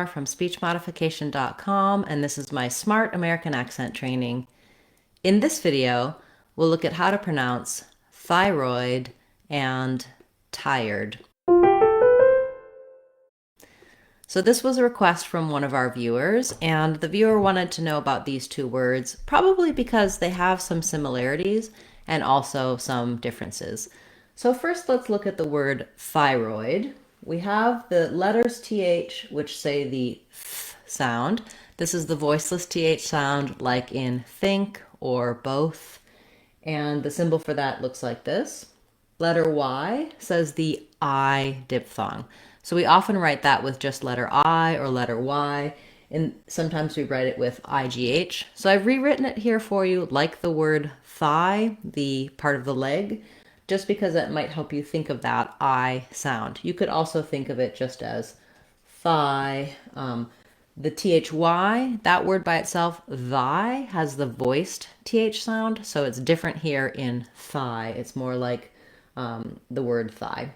from speechmodification.com, and this is my Smart American Accent training. In this video, we'll look at how to pronounce thyroid and tired. So this was a request from one of our viewers, and the viewer wanted to know about these two words, probably because they have some similarities and also some differences. So first, let's look at the word thyroid. We have the letters TH, which say the th sound. This is the voiceless TH sound, like in think or both. And the symbol for that looks like this. Letter Y says the I diphthong. So we often write that with just letter I or letter Y, and sometimes we write it with IGH. So I've rewritten it here for you like the word thigh, the part of the leg, just because it might help you think of that I sound. You could also think of it just as thigh. The THY, that word by itself, thy, has the voiced TH sound, so it's different here in thigh. It's more like the word thigh.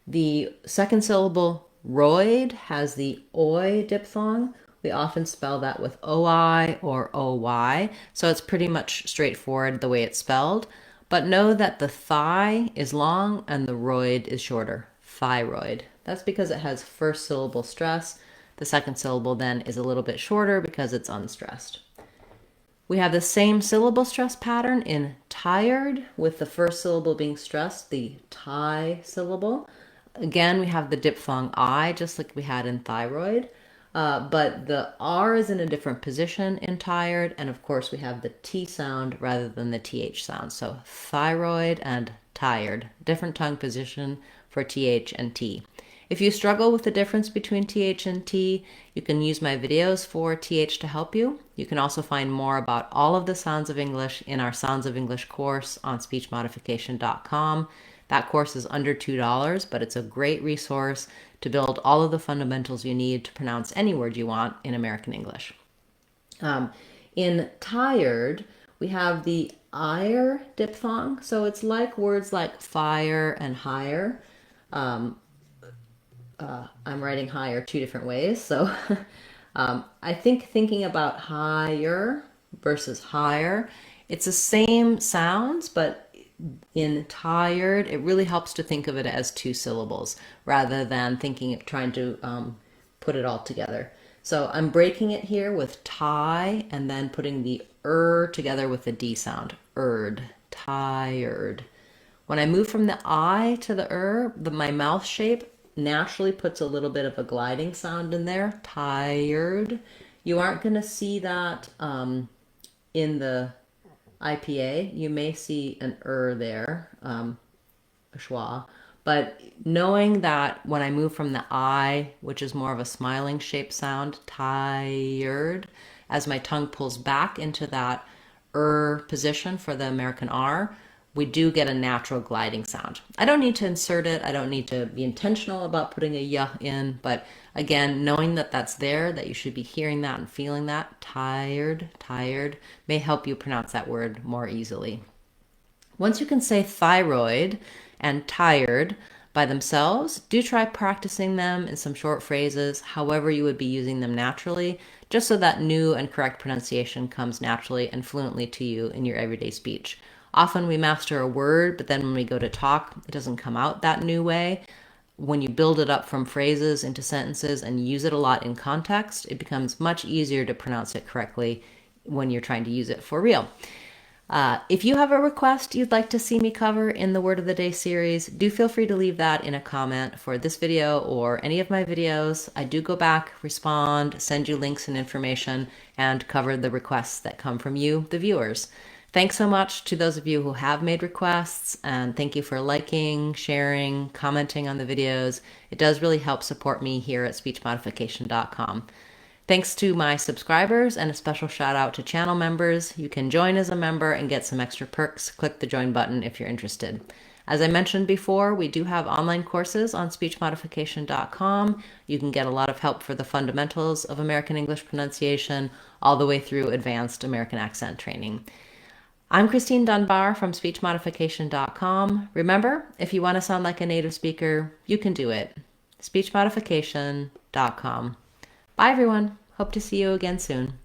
The second syllable, roid, has the oi diphthong. We often spell that with OI or OY, so it's pretty much straightforward the way it's spelled. But know that the thigh is long and the roid is shorter, thyroid. That's because it has first syllable stress. The second syllable then is a little bit shorter because it's unstressed. We have the same syllable stress pattern in tired, with the first syllable being stressed, the tie syllable. Again, we have the diphthong I, just like we had in thyroid, but the R is in a different position in tired, and of course we have the T sound rather than the TH sound. So thyroid and tired, different tongue position for TH and T. If you struggle with the difference between TH and T, you can use my videos for TH to help you. You can also find more about all of the sounds of English in our Sounds of English course on speechmodification.com. That course is under $2, but it's a great resource to build all of the fundamentals you need to pronounce any word you want in American English. In tired, we have the ire diphthong, so it's like words like fire and higher. I'm writing higher two different ways, so I think thinking about higher versus higher, it's the same sounds, but in tired, it really helps to think of it as two syllables rather than trying to put it all together. So I'm breaking it here with tie and then putting the together with the D sound, tired. When I move from the I to the my mouth shape naturally puts a little bit of a gliding sound in there, tired. You aren't going to see that in the IPA. You may see an there, a schwa, but knowing that when I move from the I, which is more of a smiling shape sound, tired, as my tongue pulls back into that position for the American R, we do get a natural gliding sound. I don't need to insert it. I don't need to be intentional about putting a y in, but again, knowing that that's there, that you should be hearing that and feeling that, tired, may help you pronounce that word more easily. Once you can say thyroid and tired by themselves, do try practicing them in some short phrases, however you would be using them naturally, just so that new and correct pronunciation comes naturally and fluently to you in your everyday speech. Often we master a word, but then when we go to talk, it doesn't come out that new way. When you build it up from phrases into sentences and use it a lot in context, it becomes much easier to pronounce it correctly when you're trying to use it for real. If you have a request you'd like to see me cover in the Word of the Day series, do feel free to leave that in a comment for this video or any of my videos. I do go back, respond, send you links and information, and cover the requests that come from you, the viewers. Thanks so much to those of you who have made requests, and thank you for liking, sharing, commenting on the videos. It does really help support me here at speechmodification.com. Thanks to my subscribers, and a special shout out to channel members. You can join as a member and get some extra perks. Click the join button if you're interested. As I mentioned before, we do have online courses on speechmodification.com. You can get a lot of help for the fundamentals of American English pronunciation all the way through advanced American accent training. I'm Christine Dunbar from speechmodification.com. Remember, if you want to sound like a native speaker, you can do it. speechmodification.com. Bye, everyone. Hope to see you again soon.